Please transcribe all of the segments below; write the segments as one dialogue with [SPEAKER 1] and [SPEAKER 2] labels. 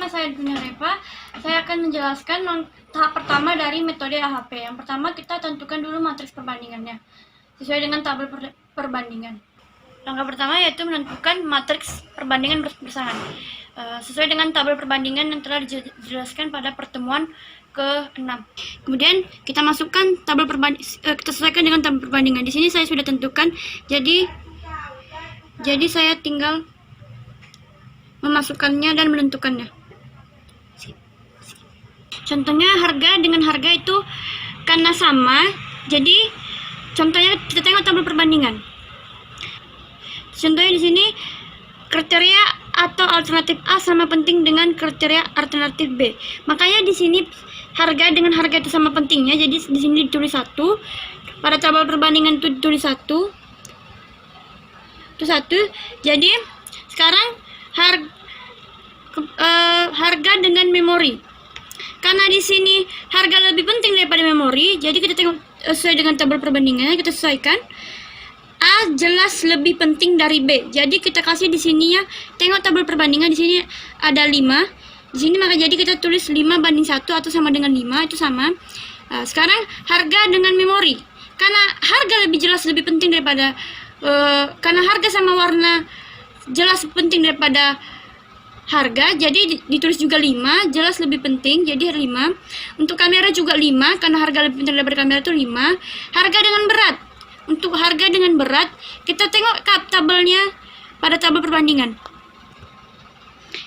[SPEAKER 1] saya Dunia Reva. Saya akan menjelaskan tahap pertama dari metode AHP. Yang pertama, kita tentukan dulu matriks perbandingannya sesuai dengan tabel perbandingan. Langkah pertama yaitu menentukan matriks perbandingan bersamaan sesuai dengan tabel perbandingan yang telah dijelaskan pada pertemuan ke-6. Kemudian kita masukkan tabel perbandingan, kita sesuaikan dengan tabel perbandingan. Di sini saya sudah tentukan, jadi saya tinggal memasukkannya dan menentukannya. Contohnya harga dengan harga itu karena sama, jadi contohnya kita tengok tabel perbandingan. Contohnya di sini kriteria atau alternatif A sama penting dengan kriteria alternatif B. Makanya di sini harga dengan harga itu sama pentingnya. Jadi di sini ditulis 1. Pada tabel perbandingan itu ditulis 1. Itu 1. Jadi sekarang harga dengan memori. Karena di sini harga lebih penting daripada memori, jadi kita tengok sesuai dengan tabel perbandingannya, kita sesuaikan. A jelas lebih penting dari B. Jadi kita kasih di sini ya, tengok tabel perbandingan di sini ada 5. Di sini maka jadi kita tulis 5 banding 1 atau sama dengan 5, itu sama. Sekarang harga dengan memori. Karena harga lebih jelas lebih penting daripada karena harga sama warna jelas penting daripada harga, jadi ditulis juga 5, jelas lebih penting, jadi 5. Untuk kamera juga 5, karena harga lebih penting daripada kamera itu 5. Harga dengan berat. Untuk harga dengan berat, kita tengok tabelnya pada tabel perbandingan.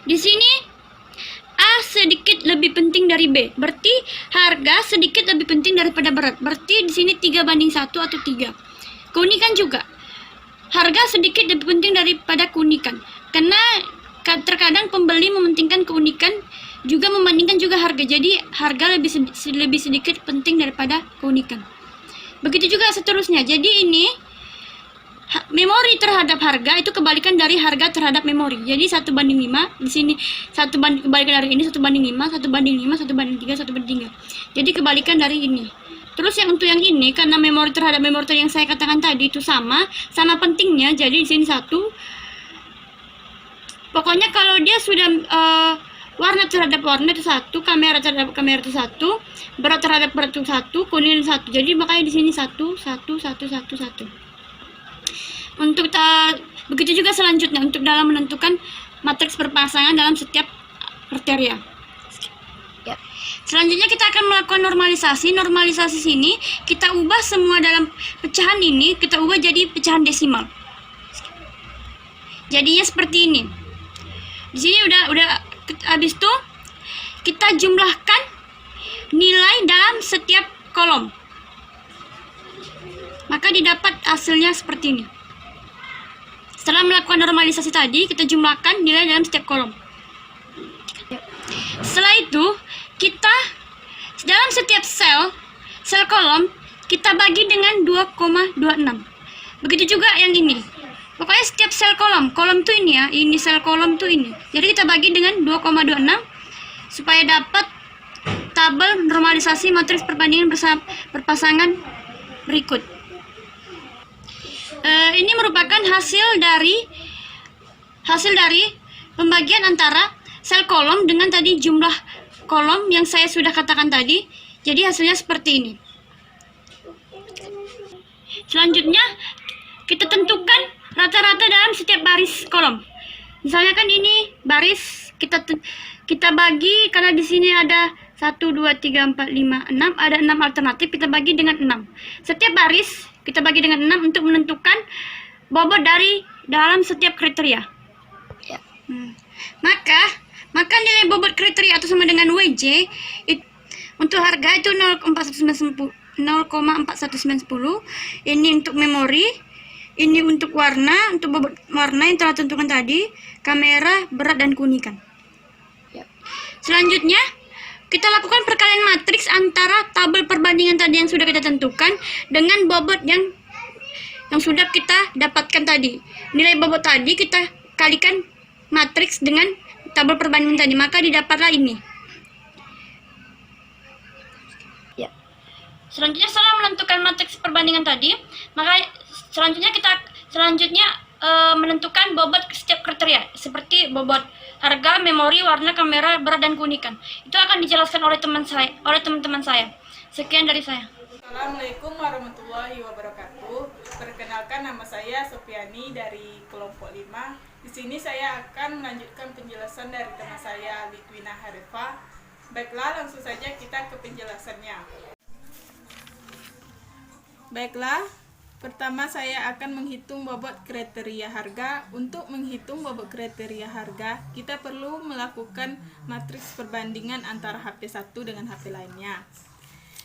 [SPEAKER 1] Di sini A sedikit lebih penting dari B, berarti harga sedikit lebih penting daripada berat. Berarti di sini 3 banding 1 atau 3. Keunikan juga. Harga sedikit lebih penting daripada keunikan. Karena terkadang pembeli mementingkan keunikan juga membandingkan juga harga. Jadi harga lebih sedikit penting daripada keunikan. Begitu juga seterusnya. Jadi ini memori terhadap harga itu kebalikan dari harga terhadap memori. Jadi 1 banding 5. Di sini kebalikan dari ini 1 banding 5, 1 banding 5, 1 banding 3, 1 banding 3. Jadi kebalikan dari ini. Terus yang untuk yang ini karena memori terhadap memori yang saya katakan tadi itu sama pentingnya. Jadi di sini 1. Pokoknya kalau dia sudah warna terhadap warna itu 1, kamera terhadap kamera itu 1, berat terhadap berat itu 1, kuning 1. Jadi makanya di sini 1, 1, 1, 1, 1. Untuk begitu juga selanjutnya untuk dalam menentukan matriks berpasangan dalam setiap kriteria. Ya. Selanjutnya kita akan melakukan normalisasi. Normalisasi sini kita ubah semua dalam pecahan ini, kita ubah jadi pecahan desimal. Jadinya seperti ini. Di sini udah habis itu kita jumlahkan nilai dalam setiap kolom. Maka didapat hasilnya seperti ini. Setelah melakukan normalisasi tadi, kita jumlahkan nilai dalam setiap kolom. Setelah itu, kita dalam setiap sel kolom kita bagi dengan 2,26. Begitu juga yang ini. Pokoknya setiap sel kolom tuh ini ya, ini sel kolom tuh ini. Jadi kita bagi dengan 2,26 supaya dapat tabel normalisasi matriks perbandingan berpasangan berikut. Ini merupakan hasil dari pembagian antara sel kolom dengan tadi jumlah kolom yang saya sudah katakan tadi. Jadi hasilnya seperti ini. Selanjutnya kita tentukan rata-rata dalam setiap baris kolom. Misalnya kan ini baris kita bagi karena di sini ada 1 2 3 4 5 6, ada 6 alternatif, kita bagi dengan 6. Setiap baris kita bagi dengan 6 untuk menentukan bobot dari dalam setiap kriteria. Ya. Maka nilai bobot kriteria atau sama dengan WJ untuk harga itu 0,4190. Ini untuk memori, ini untuk warna, untuk bobot warna yang telah tentukan tadi, kamera, berat, dan keunikan. Selanjutnya, kita lakukan perkalian matriks antara tabel perbandingan tadi yang sudah kita tentukan dengan bobot yang sudah kita dapatkan tadi. Nilai bobot tadi kita kalikan matriks dengan tabel perbandingan tadi, maka didapatlah ini. Selanjutnya setelah menentukan matriks perbandingan tadi, maka selanjutnya menentukan bobot setiap kriteria, seperti bobot harga, memori, warna, kamera, berat, dan keunikan. Itu akan dijelaskan oleh teman-teman saya. Sekian dari saya.
[SPEAKER 2] Assalamualaikum warahmatullahi wabarakatuh. Perkenalkan, nama saya Sofiani dari kelompok 5. Di sini saya akan melanjutkan penjelasan dari teman saya Litwina Harifa. Baiklah, langsung saja kita ke penjelasannya. Baiklah, pertama saya akan menghitung bobot kriteria harga. Untuk menghitung bobot kriteria harga, kita perlu melakukan matriks perbandingan antara HP1 dengan HP lainnya.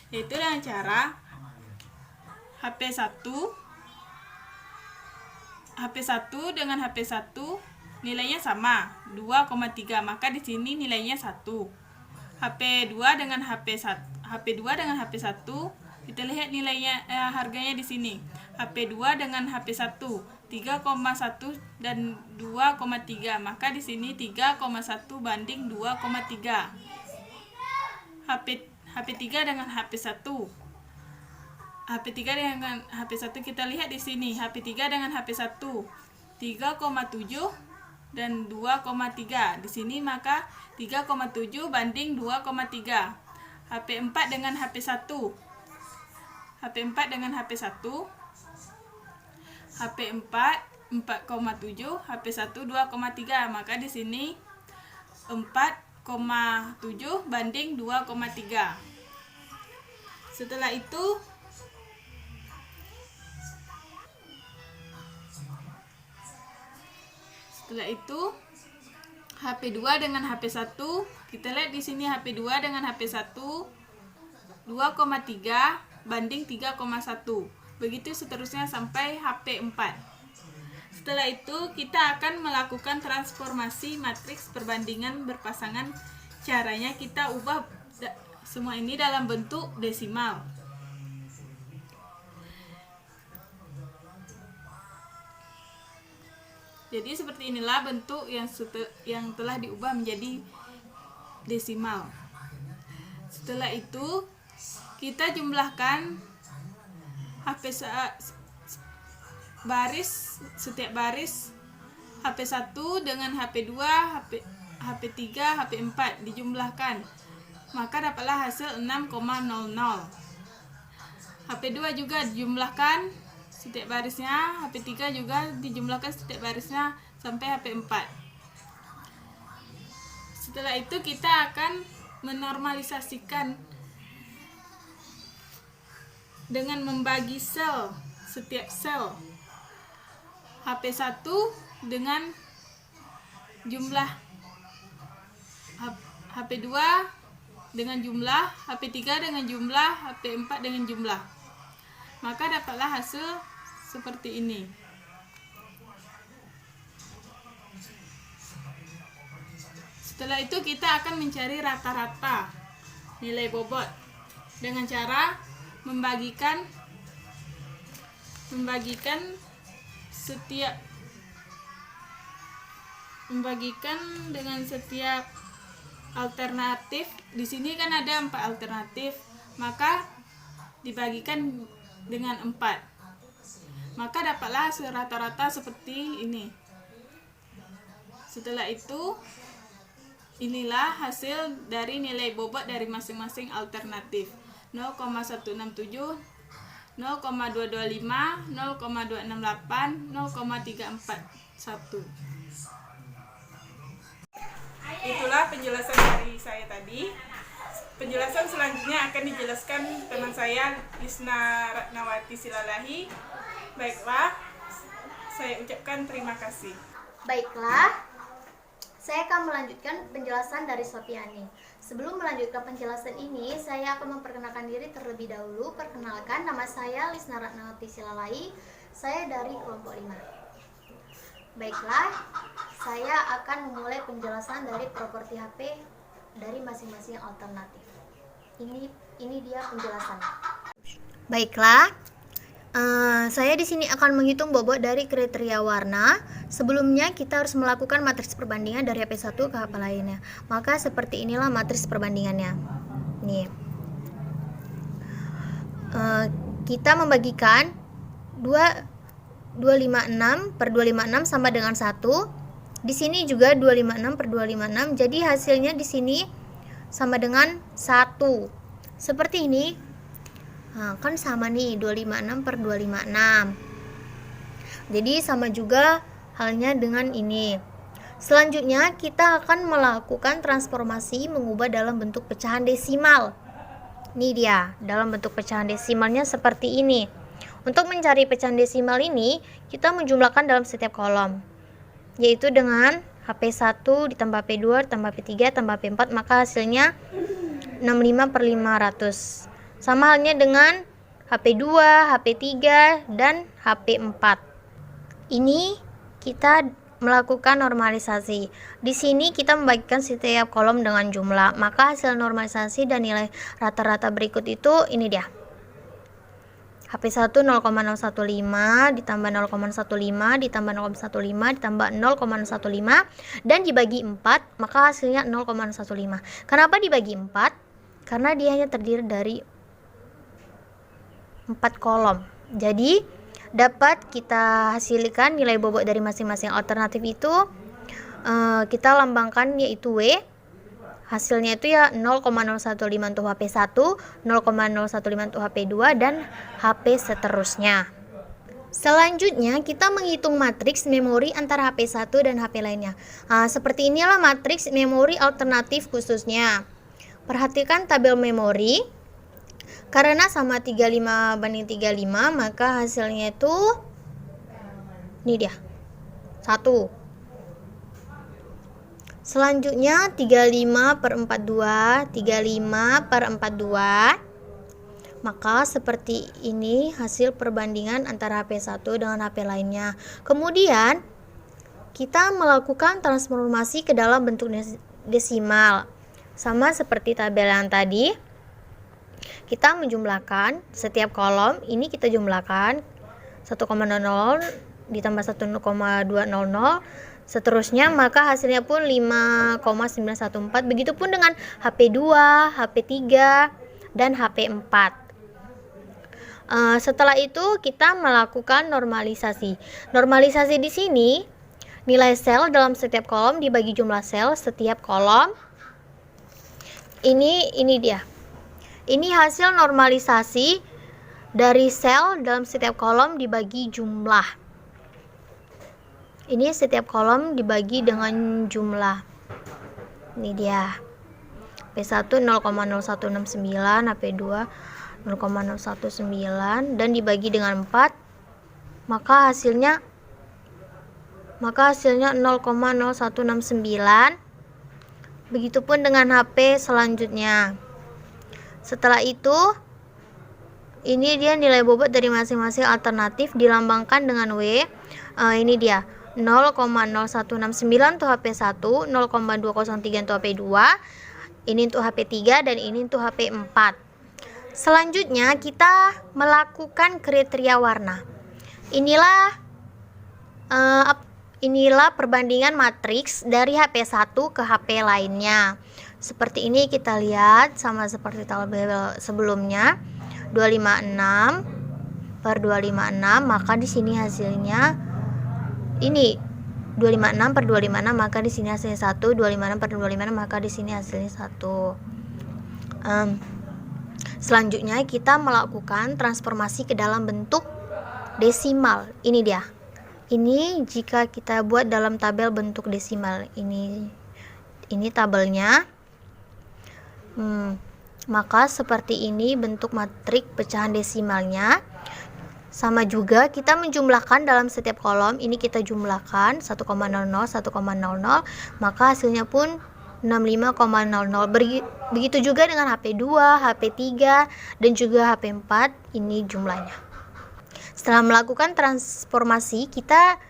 [SPEAKER 2] Yaitu dengan cara HP1 dengan HP1 nilainya sama, 2,3, maka di sini nilainya 1. HP2 dengan HP1 kita lihat nilainya harganya di sini. HP2 dengan HP1 3,1 dan 2,3, maka di sini 3,1 banding 2,3. HP3 dengan HP1 kita lihat di sini. HP3 dengan HP1 3,7 dan 2,3. Di sini maka 3,7 banding 2,3. HP4 dengan HP1 HP4 4,7, HP1 2,3, maka di sini 4,7 banding 2,3. Setelah itu HP2 dengan HP1 kita lihat di sini. HP2 dengan HP1 2,3 banding 3,1. Begitu seterusnya sampai HP4. Setelah itu kita akan melakukan transformasi matriks perbandingan berpasangan. Caranya kita ubah semua ini dalam bentuk desimal. Jadi seperti inilah bentuk yang telah diubah menjadi desimal. Setelah itu kita jumlahkan setiap baris HP1 dengan HP2, HP3, HP4 dijumlahkan, maka dapatlah hasil 6,00. HP2 juga dijumlahkan setiap barisnya, HP3 juga dijumlahkan setiap barisnya sampai HP4. Setelah itu kita akan menormalisasikan dengan membagi setiap sel. HP1 dengan jumlah, HP2 dengan jumlah, HP3 dengan jumlah, HP4 dengan jumlah. Maka dapatlah hasil seperti ini. Setelah itu kita akan mencari rata-rata nilai bobot dengan cara membagikan dengan setiap alternatif. Di sini kan ada 4 alternatif, maka dibagikan dengan 4, maka dapatlah hasil rata-rata seperti ini. Setelah itu inilah hasil dari nilai bobot dari masing-masing alternatif: 0,167, 0,225, 0,268, 0,341. Itulah penjelasan dari saya tadi. Penjelasan selanjutnya akan dijelaskan teman saya Lisna Ratnawati Silalahi. Baiklah, saya ucapkan terima kasih.
[SPEAKER 3] Baiklah, saya akan melanjutkan penjelasan dari Sofiani. Sebelum melanjutkan penjelasan ini, saya akan memperkenalkan diri terlebih dahulu. Perkenalkan, nama saya Lisna Ratnawati Silalahi. Saya dari kelompok 5. Baiklah, saya akan memulai penjelasan dari properti HP dari masing-masing alternatif. Ini dia penjelasannya. Baiklah, saya di sini akan menghitung bobot dari kriteria warna. Sebelumnya kita harus melakukan matriks perbandingan dari HP1 ke HP lainnya. Maka seperti inilah matriks perbandingannya. Nih, kita membagikan 256 per 256 sama dengan 1. Di sini juga 256 per 256. Jadi hasilnya di sini sama dengan 1. Seperti ini. Nah, kan sama nih 256 per 256. Jadi sama juga halnya dengan ini. Selanjutnya kita akan melakukan transformasi mengubah dalam bentuk pecahan desimal. Ini dia, dalam bentuk pecahan desimalnya seperti ini. Untuk mencari pecahan desimal ini, kita menjumlahkan dalam setiap kolom, yaitu dengan HP1 ditambah HP2 ditambah HP3 tambah HP4, maka hasilnya 65 per 500. Sama halnya dengan HP2, HP3, dan HP4. Ini kita melakukan normalisasi. Di sini kita membagikan setiap kolom dengan jumlah, maka hasil normalisasi dan nilai rata-rata berikut itu ini dia. HP1 0,015 ditambah 0,15 ditambah 0,15 ditambah 0,15 dan dibagi 4, maka hasilnya 0,15. Kenapa dibagi 4? Karena dia hanya terdiri dari 4 kolom. Jadi dapat kita hasilkan nilai bobot dari masing-masing alternatif itu, kita lambangkan yaitu W. Hasilnya itu ya 0,015 untuk HP1, 0,015 untuk HP2, dan HP seterusnya. Selanjutnya kita menghitung matriks memori antara HP1 dan HP lainnya. Seperti inilah matriks memori alternatif khususnya. Perhatikan tabel memori. Karena sama 35 banding 35, maka hasilnya itu ini dia, 1. Selanjutnya 35 per 42, 35 per 42. Maka seperti ini hasil perbandingan antara HP1 dengan HP lainnya. Kemudian kita melakukan transformasi ke dalam bentuk desimal. Sama seperti tabel yang tadi. Kita menjumlahkan setiap kolom, ini kita jumlahkan 1,00 ditambah 1,200 seterusnya, maka hasilnya pun 5,914. Begitupun dengan HP2, HP3, dan HP4. Setelah itu kita melakukan normalisasi. Normalisasi di sini nilai sel dalam setiap kolom dibagi jumlah sel setiap kolom. Ini dia. Ini hasil normalisasi dari sel dalam setiap kolom dibagi jumlah. Ini setiap kolom dibagi dengan jumlah. Ini dia. HP1 0,0169, HP2 0,019 dan dibagi dengan 4, maka hasilnya 0,0169. Begitupun dengan HP selanjutnya. Setelah itu, ini dia nilai bobot dari masing-masing alternatif dilambangkan dengan W. Ini dia 0,0169 untuk HP1, 0,203 untuk HP2, ini untuk HP3, dan ini untuk HP4. Selanjutnya kita melakukan kriteria warna. Inilah perbandingan matriks dari HP1 ke HP lainnya. Seperti ini kita lihat, sama seperti tabel sebelumnya, 256 per 256, maka di sini hasilnya ini 256 per 256, maka di sini hasilnya 1, 256 per 256, maka di sini hasilnya 1. Selanjutnya kita melakukan transformasi ke dalam bentuk desimal. Ini dia. Ini jika kita buat dalam tabel bentuk desimal. Ini tabelnya. Maka seperti ini bentuk matriks pecahan desimalnya. Sama juga kita menjumlahkan dalam setiap kolom. Ini kita jumlahkan 1,00, 1,00, maka hasilnya pun 65,00. Begitu juga dengan HP2, HP3, dan juga HP4. Ini jumlahnya. Setelah melakukan transformasi, kita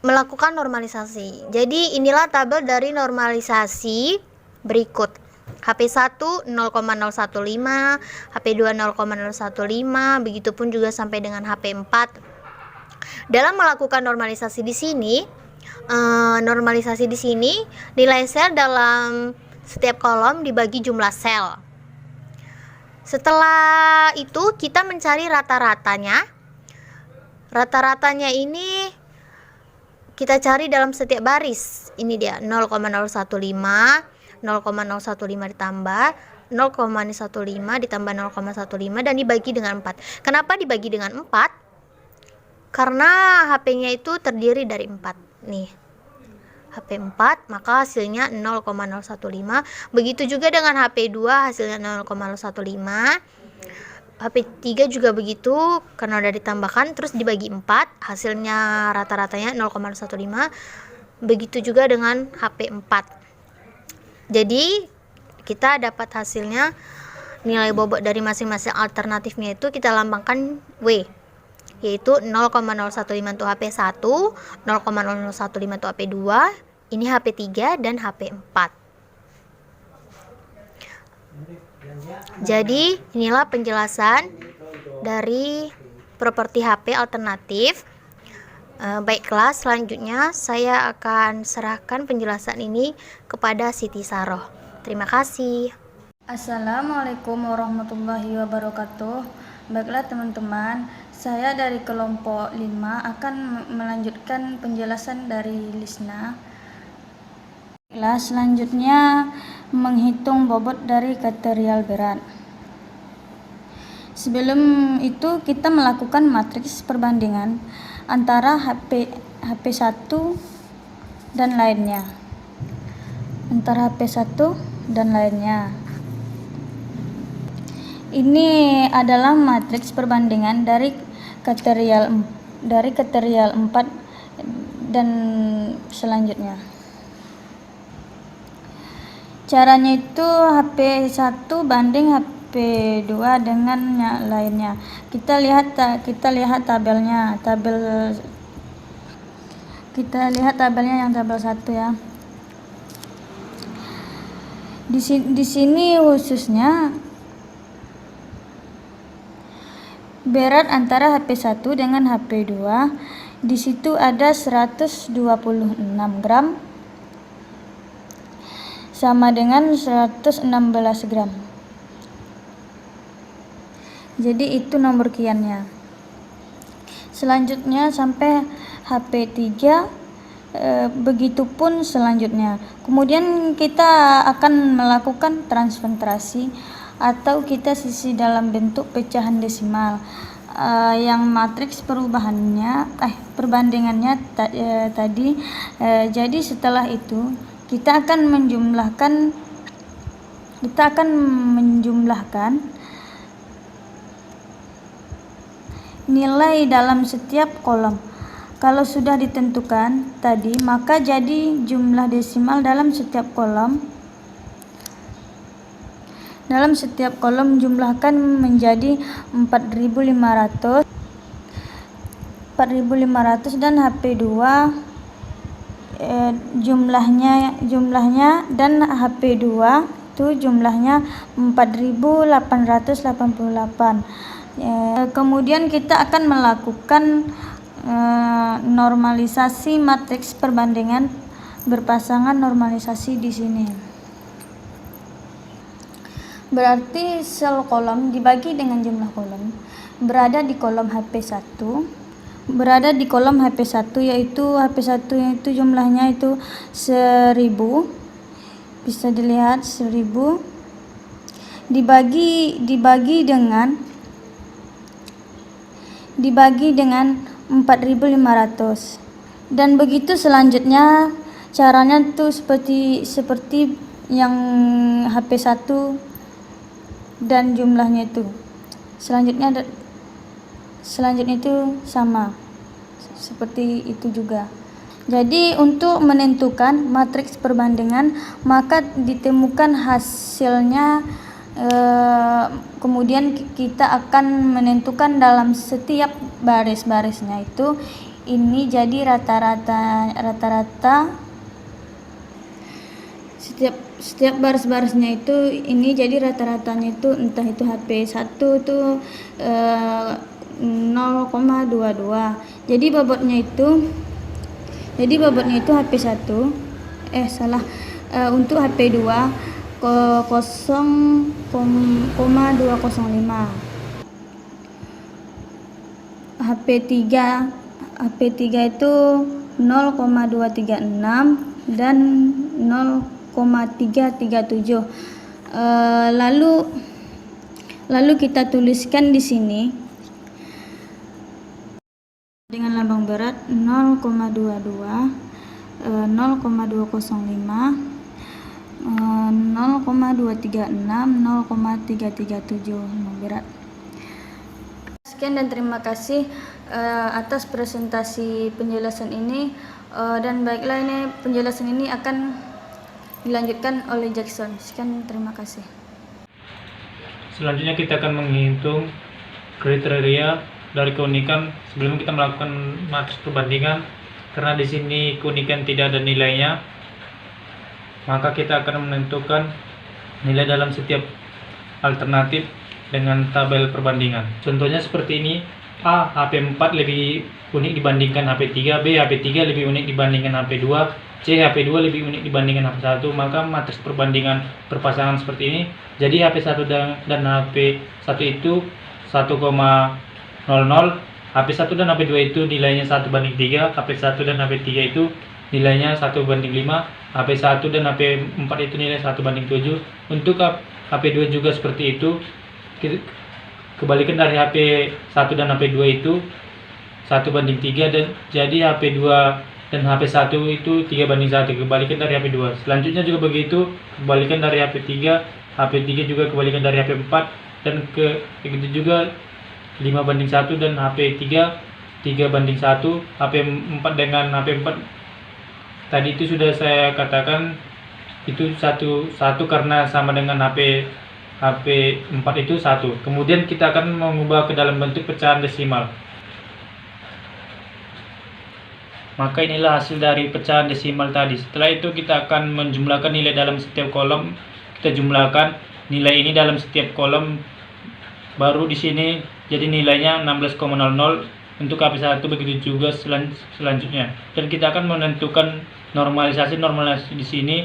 [SPEAKER 3] melakukan normalisasi. Jadi inilah tabel dari normalisasi berikut. HP1 0,015, HP2 0,015, begitupun juga sampai dengan HP4. Dalam melakukan normalisasi di sini, nilai sel dalam setiap kolom dibagi jumlah sel. Setelah itu kita mencari rata-ratanya. Rata-ratanya ini kita cari dalam setiap baris. Ini dia 0,015, 0,015 ditambah 0,15 ditambah 0,15 dan dibagi dengan 4. Kenapa dibagi dengan 4? Karena HP-nya itu terdiri dari 4. Nih, HP 4, maka hasilnya 0,015. Begitu juga dengan HP 2, hasilnya 0,015. HP 3 juga begitu, karena udah ditambahkan terus dibagi 4, hasilnya rata-ratanya 0,15. Begitu juga dengan HP 4. Jadi kita dapat hasilnya, nilai bobot dari masing-masing alternatifnya itu kita lambangkan W, yaitu 0,015 untuk HP 1, 0,015 untuk HP 2, ini HP 3 dan HP 4. Jadi inilah penjelasan dari properti HP alternatif. Baiklah, selanjutnya saya akan serahkan penjelasan ini kepada Siti Saroh. Terima kasih.
[SPEAKER 4] Assalamualaikum warahmatullahi wabarakatuh. Baiklah teman-teman, saya dari kelompok 5 akan melanjutkan penjelasan dari Lisna. Baiklah, selanjutnya menghitung bobot dari material berat. Sebelum itu kita melakukan matriks perbandingan antara HP 1 dan lainnya. Ini adalah matriks perbandingan dari kriterial 4 dan selanjutnya. Caranya itu HP 1 banding HP 2 dengan yang lainnya. Kita lihat tabelnya. Kita lihat tabelnya yang tabel 1 ya. Di sini khususnya berat antara HP 1 dengan HP 2. Di situ ada 126 gram sama dengan 116 gram. Jadi itu nomor kiannya. Selanjutnya sampai HP 3, begitupun selanjutnya. Kemudian kita akan melakukan transferasi atau kita sisi dalam bentuk pecahan desimal. Yang matriks perbandingannya tadi. Jadi setelah itu kita akan menjumlahkan nilai dalam setiap kolom. Kalau sudah ditentukan tadi, maka jadi jumlah desimal dalam setiap kolom. Dalam setiap kolom jumlahkan menjadi 4.500 dan HP 2 jumlahnya dan HP 2 itu jumlahnya 4.888. Kemudian kita akan melakukan normalisasi matriks perbandingan berpasangan normalisasi di sini. Berarti sel kolom dibagi dengan jumlah kolom berada di kolom HP 1. Yaitu HP 1 itu jumlahnya itu 1000. Bisa dilihat 1000 dibagi dengan 4.500 dan begitu selanjutnya. Caranya tuh seperti yang HP 1 dan jumlahnya itu. Selanjutnya itu sama seperti itu juga. Jadi untuk menentukan matriks perbandingan maka ditemukan hasilnya. Kemudian kita akan menentukan dalam setiap baris-barisnya itu ini jadi rata-rata setiap baris-barisnya itu ini jadi rata-ratanya itu entah itu HP 1 itu 0,22. Jadi bobotnya itu HP 1 untuk HP 2 0,205. HP3 itu 0,236 dan 0,337. Lalu kita tuliskan di sini dengan lambang berat 0,22, 0,205, 0,236, 0,337 lambang berat. Sekian dan terima kasih atas presentasi penjelasan ini, dan baiklah, ini penjelasan ini akan dilanjutkan oleh Jackson. Sekian, terima kasih.
[SPEAKER 5] Selanjutnya kita akan menghitung kriteria dari keunikan sebelum kita melakukan matriks perbandingan. Karena di sini keunikan tidak ada nilainya, maka kita akan menentukan nilai dalam setiap alternatif dengan tabel perbandingan. Contohnya seperti ini: A. HP4 lebih unik dibandingkan HP3, B. HP3 lebih unik dibandingkan HP2, C. HP2 lebih unik dibandingkan HP1. Maka matriks perbandingan berpasangan seperti ini. Jadi HP1 dan HP1 itu 1,00, HP1 dan HP2 itu nilainya 1:3, HP1 dan HP3 itu nilainya 1:5, HP1 dan HP4 itu nilai 1:7. Untuk HP2 juga seperti itu. Kebalikan dari HP1 dan HP2 itu 1:3, dan jadi HP2 dan HP1 itu 3:1, kebalikan dari HP2. Selanjutnya juga begitu, kebalikan dari HP3 juga kebalikan dari HP4, dan begitu juga 5:1, dan HP3 3:1. HP4 dengan HP4 tadi itu sudah saya katakan itu satu karena sama dengan HP4 itu 1. Kemudian kita akan mengubah ke dalam bentuk pecahan desimal. Maka inilah hasil dari pecahan desimal tadi. Setelah itu kita akan menjumlahkan nilai dalam setiap kolom. Kita jumlahkan nilai ini dalam setiap kolom. Baru di sini jadi nilainya 16,00 untuk HP1, begitu juga selanjutnya. Dan kita akan menentukan normalisasi di sini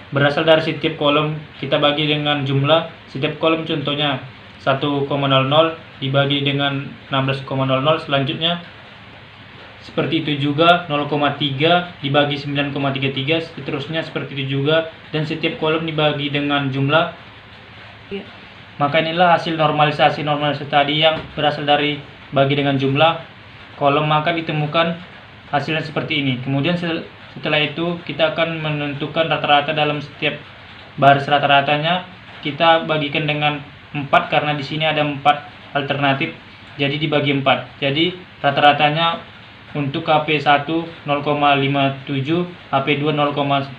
[SPEAKER 5] berasal dari setiap kolom. Kita bagi dengan jumlah setiap kolom, contohnya 1,00 dibagi dengan 16,00. Selanjutnya seperti itu juga 0,3 dibagi 9,33, seterusnya seperti itu juga, dan setiap kolom dibagi dengan jumlah. Maka inilah hasil normalisasi tadi yang berasal dari bagi dengan jumlah kolom, maka ditemukan hasilnya seperti ini. Kemudian setelah itu kita akan menentukan rata-rata dalam setiap baris. Rata-ratanya kita bagikan dengan 4 karena di sini ada 4 alternatif, jadi dibagi 4. Jadi rata-ratanya untuk HP1 0,57, HP2 0,12,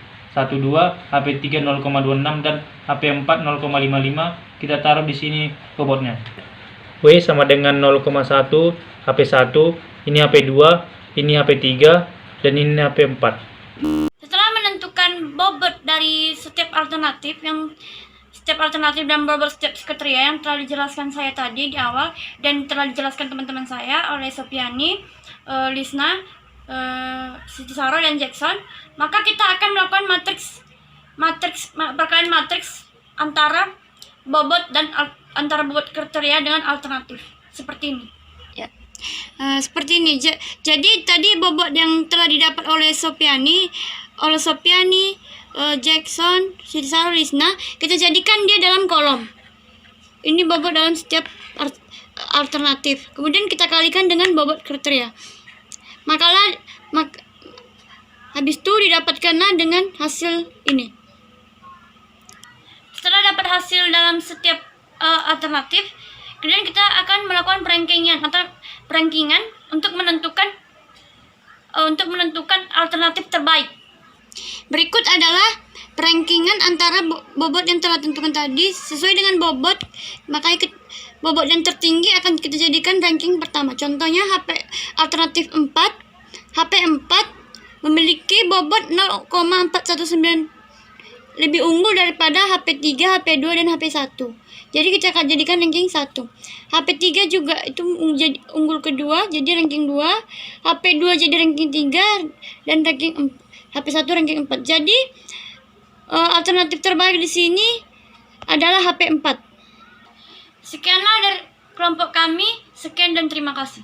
[SPEAKER 5] HP3 0,26, dan HP4 0,55. Kita taruh di sini bobotnya. W sama dengan 0,1 HP1, ini HP2, ini HP3, dan ini HP4.
[SPEAKER 1] Setelah menentukan bobot dari setiap alternatif dan bobot setiap kriteria yang telah dijelaskan saya tadi di awal dan telah dijelaskan teman-teman saya oleh Sopiani, Lisna, Siti Saro, dan Jackson, maka kita akan melakukan perkalian matriks antara bobot dan antara bobot kriteria dengan alternatif seperti ini. Ya. Seperti ini. Jadi tadi bobot yang telah didapat oleh Sopiani, Jackson, Siti Saro, Lisna, kita jadikan dia dalam kolom. Ini bobot dalam setiap alternatif. Kemudian kita kalikan dengan bobot kriteria. Habis itu didapatkanlah dengan hasil ini. Setelah dapat hasil dalam setiap alternatif, kemudian kita akan melakukan perankingan untuk menentukan alternatif terbaik. Berikut adalah perankingan antara bobot yang telah ditentukan tadi sesuai dengan bobot, maka bobot yang tertinggi akan kita jadikan ranking pertama. Contohnya alternatif 4, HP4 memiliki bobot 0,419, lebih unggul daripada HP3, HP2, dan HP1. Jadi kita akan jadikan ranking 1. HP3 juga itu unggul kedua, jadi ranking 2. HP2 jadi ranking 3 dan ranking 4. HP1 ranking 4. Jadi alternatif terbaik di sini adalah HP4. Sekianlah dari kelompok kami. Sekian dan terima kasih.